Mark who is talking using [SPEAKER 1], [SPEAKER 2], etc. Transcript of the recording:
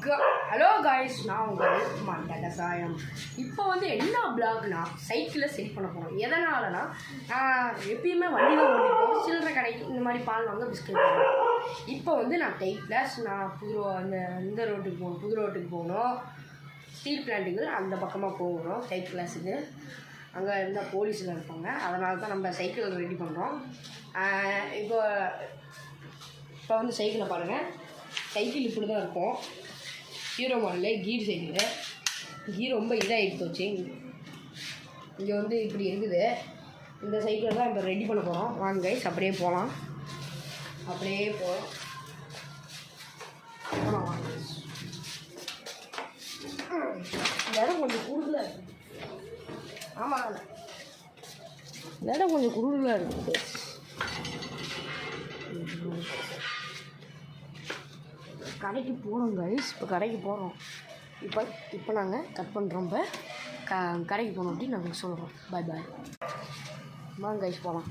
[SPEAKER 1] Hello guys, நான் உங்கள் மண்டகசாயம். இப்போ வந்து என்ன பிளாக்னா சைக்கிளில் செட் பண்ண போகிறோம். எதனாலனா நான் எப்பயுமே வண்டி தான் ஓட்டிப்போம். சில்லறை கடைக்கு இந்த மாதிரி பால் வாங்க பிஸ்கட் போகணும். இப்போ வந்து நான் டைட்டில் நான் இந்த ரோட்டுக்கு போகணும், புது ரோட்டுக்கு போகணும். ஸ்டீல் பிளான்ட்டுக்கு அந்த பக்கமாக போகணும். டைட் கிளாஸுக்கு அங்கே இருந்தால் போலீஸில் இருப்பாங்க. அதனால தான் நம்ம சைக்கிள் ரெடி பண்ணுறோம். இப்போ வந்து சைக்கிளை பாருங்கள். சைக்கிள் இப்படி தான் இருக்கும். ஹீரோ மாடலில் கீர் சைக்கிள். கீர் ரொம்ப இதாகிட்டு போச்சு. இங்கே வந்து இப்படி இருக்குது. இந்த சைக்கிளை தான் இப்போ ரெடி பண்ண போகிறோம். வாங்க கைஸ், அப்படியே போகலாம். வாங்க. இந்த இடம் கொஞ்சம் குறுகலாக இருக்குது. ஆமாம், இந்த இடம் கொஞ்சம் குறுகலாக இருக்குது. கடைக்கு போகிறோம் கைஸ். இப்போ கடைக்கு போகிறோம். இப்போ நாங்கள் கட் பண்ணுறோம். இப்போ கடைக்கு போகணும் அப்படின்னு நாங்கள் சொல்கிறோம். பாய் வாங்க கைஸ், போகலாம்.